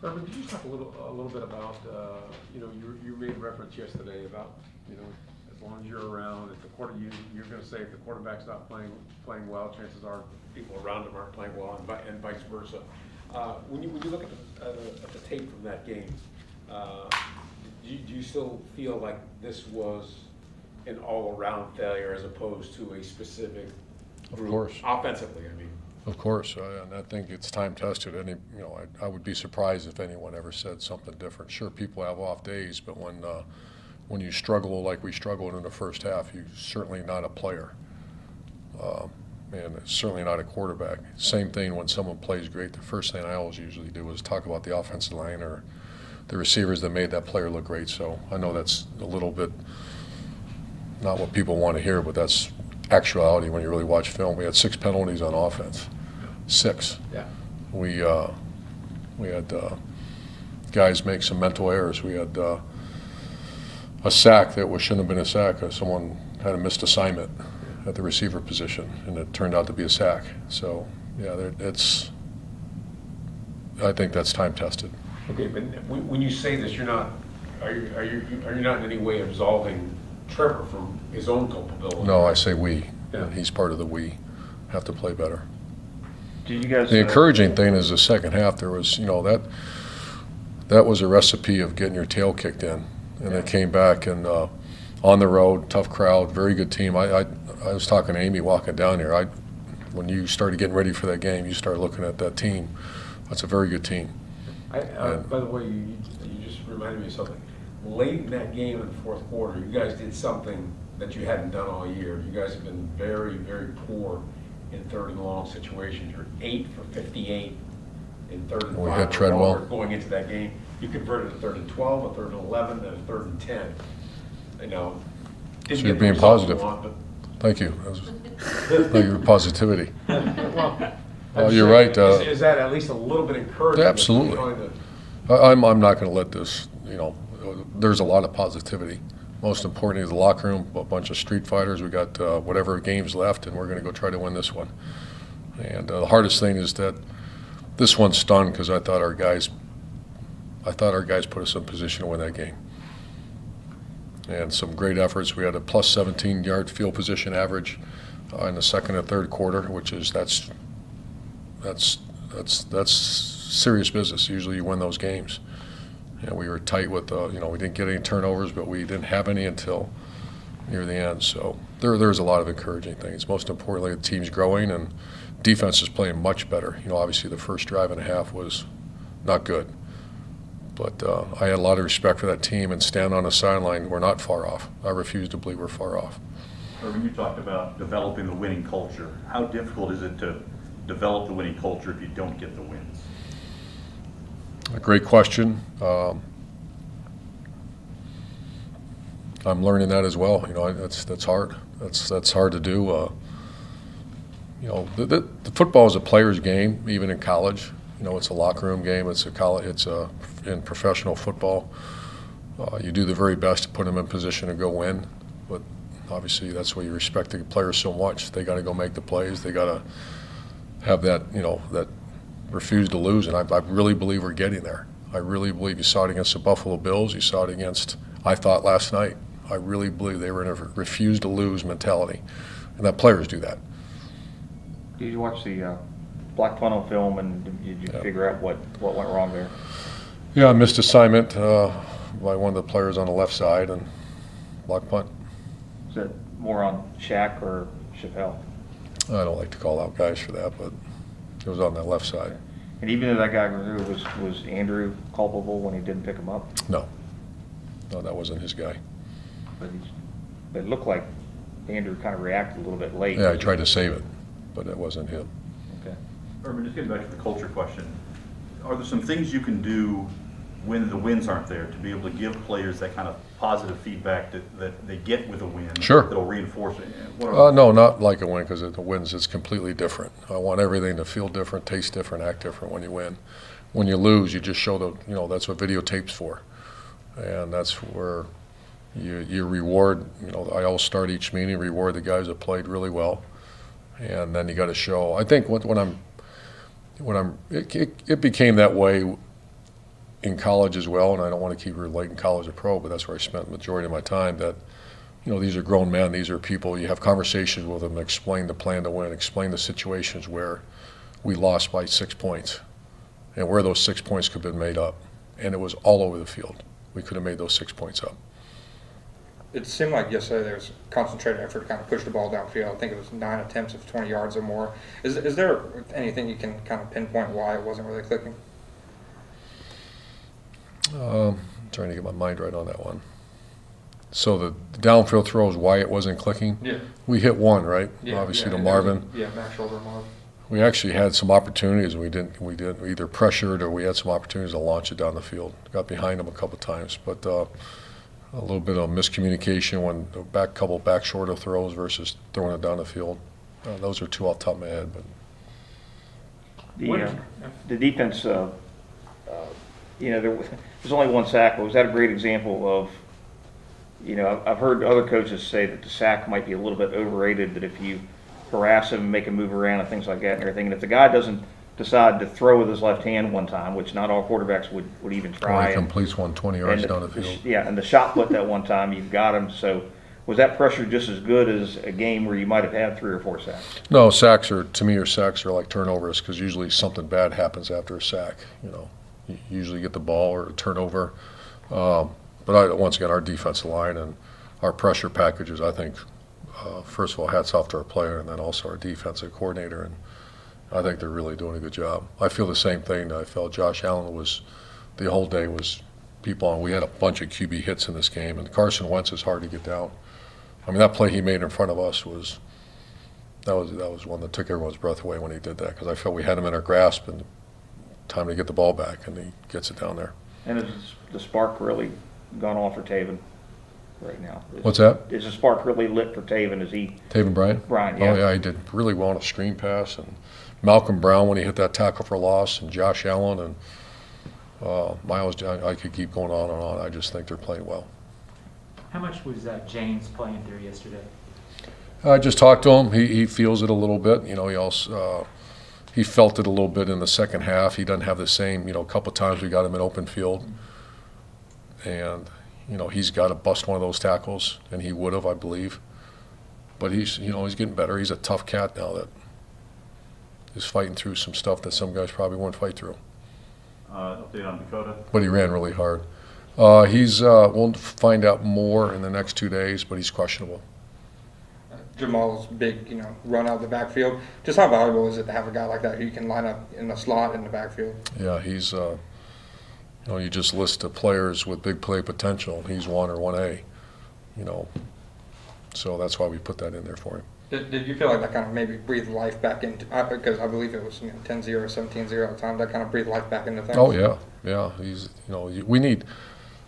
Urban, could you talk a little bit about, you made reference yesterday about, as long as you're around, if the you're going to say if the quarterback's not playing well, chances are people around him aren't playing well, and vice versa. When you look at the tape from that game, do you still feel like this was an all-around failure as opposed to a specific group? Of course. Offensively, I mean. Of course, and I think it's time tested. I would be surprised if anyone ever said something different. Sure, people have off days, but when you struggle like we struggled in the first half, you're certainly not a player, and it's certainly not a quarterback. Same thing when someone plays great. The first thing I always usually do is talk about the offensive line or the receivers that made that player look great. So I know that's a little bit not what people want to hear, but that's actuality when you really watch film. We had 6 penalties on offense. 6. Yeah. We had guys make some mental errors. We had a sack that shouldn't have been a sack. Someone had a missed assignment at the receiver position, and it turned out to be a sack. So, yeah, I think that's time tested. Okay, but when you say this, are you not in any way absolving Trevor from his own culpability? No, I say we. Yeah. He's part of the we. Have to play better. Did you guys? The encouraging thing is the second half. There was, that was a recipe of getting your tail kicked in, and they came back and on the road, tough crowd, very good team. I was talking to Amy walking down here. When you started getting ready for that game, you started looking at that team. That's a very good team. By the way, you just reminded me of something. Late in that game in the fourth quarter, you guys did something that you hadn't done all year. You guys have been very, very poor in third and long situations. You're 8 for 58 in third and 5. We had Treadwell going into that game. You converted a third and 12, a third and 11, and a third and 10. Didn't So you're get the being results positive. you want, but Thank you. Thank you for positivity. well, You're right. Is that at least a little bit encouraging? Absolutely. I'm not going to let this, there's a lot of positivity. Most importantly, the locker room, a bunch of street fighters. We got whatever games left, and we're going to go try to win this one. And the hardest thing is that this one stung because I thought our guys put us in position to win that game. And some great efforts. We had a plus 17-yard field position average in the second and third quarter, which is that's serious business. Usually you win those games. And we were tight with, we didn't get any turnovers, but we didn't have any until near the end. So there's a lot of encouraging things. Most importantly, the team's growing and defense is playing much better. Obviously the first drive and a half was not good. But I had a lot of respect for that team, and stand on the sideline, we're not far off. I refuse to believe we're far off. Urban, you talked about developing the winning culture. How difficult is it to develop the winning culture if you don't get the wins? A great question. I'm learning that as well. That's hard. That's hard to do. The football is a player's game, even in college. It's a locker room game. It's in professional football. You do the very best to put them in position to go win, but obviously that's why you respect the players so much. They got to go make the plays. They got to have that, that refuse to lose, and I really believe we're getting there. I really believe you saw it against the Buffalo Bills. You saw it against, I thought last night. I really believe they were in a refuse to lose mentality, and that players do that. Did you watch the black funnel film, and did you figure out what went wrong there? Yeah, I missed assignment by one of the players on the left side and block punt. Is that more on Shaq or Chappelle? I don't like to call out guys for that, but it was on that left side. And even if that guy was Andrew culpable when he didn't pick him up? No, that wasn't his guy. But it looked like Andrew kind of reacted a little bit late. Yeah, I tried to save it, but it wasn't him. Okay. Urban, just getting back to the culture question, are there some things you can do when the wins aren't there to be able to give players that kind of positive feedback that they get with a win? Sure. That'll reinforce it? No, not like a win, because the wins, it's completely different. I want everything to feel different, taste different, act different when you win. When you lose, you just show that's what videotape's for. And that's where you reward, I always start each meeting, reward the guys that played really well. And then you got to show, I think it became that way in college as well, and I don't want to keep relating college to pro, but that's where I spent the majority of my time, that, you know, these are grown men, these are people, you have conversations with them, explain the plan to win, explain the situations where we lost by 6 points and where those 6 points could have been made up. And it was all over the field. We could have made those 6 points up. It seemed like yesterday there was concentrated effort to kind of push the ball downfield. I think it was 9 attempts of 20 yards or more. Is there anything you can kind of pinpoint why it wasn't really clicking? Trying to get my mind right on that one. So the downfield throws, why it wasn't clicking? Yeah. We hit one, right? Yeah, Obviously yeah, to Marvin. Yeah, back shoulder Marvin. We actually had some opportunities. We either pressured or we had some opportunities to launch it down the field. Got behind them a couple times, but a little bit of miscommunication when the couple back shoulder throws versus throwing it down the field. Those are two off the top of my head. But the defense, you know, there's only one sack, but was that a great example of, you know, I've heard other coaches say that the sack might be a little bit overrated, that if you harass him, make him move around and things like that and everything, and if the guy doesn't decide to throw with his left hand one time, which not all quarterbacks would even try. he completes 120 yards down the field. Yeah, and the shot put that one time, you've got him. So was that pressure just as good as a game where you might have had 3 or 4 sacks? No, sacks are like turnovers, because usually something bad happens after a sack. You know, you usually get the ball or a turnover. But once again, our defensive line and our pressure packages, I think, first of all, hats off to our player, and then also our defensive coordinator, and I think they're really doing a good job. I feel the same thing. I felt Josh Allen was, the whole day was people on. We had a bunch of QB hits in this game, and Carson Wentz is hard to get down. I mean, that play he made in front of us was one that took everyone's breath away when he did that, because I felt we had him in our grasp and time to get the ball back, and he gets it down there. And has the spark really gone off for Taven right now? What's that? Is the spark really lit for Taven? Is he? Taven Bryan? Bryan, yeah. Oh, yeah, he did really well on a screen pass, and Malcolm Brown when he hit that tackle for loss, and Josh Allen, and Miles, I could keep going on and on. I just think they're playing well. How much was James playing through yesterday? I just talked to him. He feels it a little bit. You know, he also he felt it a little bit in the second half. He doesn't have the same, you know, a couple times we got him in open field. And, you know, he's got to bust one of those tackles, and he would have, I believe. But he's, you know, he's getting better. He's a tough cat now that is fighting through some stuff that some guys probably won't fight through. Update on Dakota. But he ran really hard. We'll find out more in the next 2 days, but he's questionable. Jamal's big, you know, run out of the backfield. Just how valuable is it to have a guy like that who you can line up in the slot in the backfield? Yeah, he's, you know, you just list the players with big play potential. He's 1 or 1A, you know. So that's why we put that in there for him. Did you feel like that kind of maybe breathed life back into, because I believe it was, you know, 10-0, 17-0 at the time, that kind of breathed life back into things? Oh, yeah, yeah. He's, you know,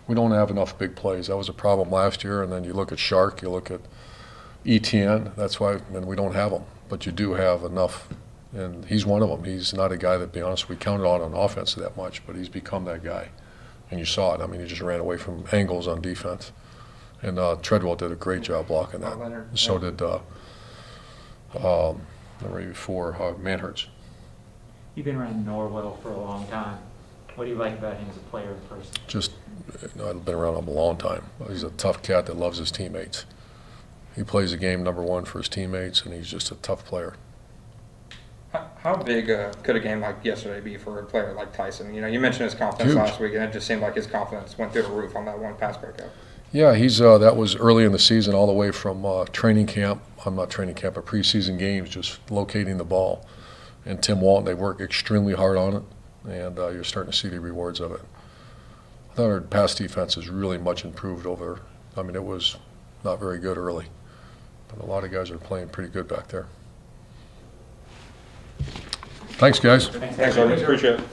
we don't have enough big plays. That was a problem last year. And then you look at Shark, you look at ETN. That's why, and we don't have them. But you do have enough, and he's one of them. He's not a guy that, to be honest, we counted on offense that much, but he's become that guy. And you saw it. I mean, he just ran away from angles on defense. And Treadwell did a great job blocking that. Leonard, So yeah. did the before Manhurts. You've been around Norwell for a long time. What do you like about him as a player and person? Just, you know, I've been around him a long time. He's a tough cat that loves his teammates. He plays the game #1 for his teammates, and he's just a tough player. How big could a game like yesterday be for a player like Tyson? You know, you mentioned his confidence Huge. last week, and it just seemed like his confidence went through the roof on that one pass breakup. Yeah, he's that was early in the season, all the way from training camp. I'm not training camp, but preseason games, just locating the ball. And Tim Walton, they work extremely hard on it, and you're starting to see the rewards of it. I thought our pass defense is really much improved over. I mean, it was not very good early, but a lot of guys are playing pretty good back there. Thanks, guys. Thanks, Urban. Appreciate it.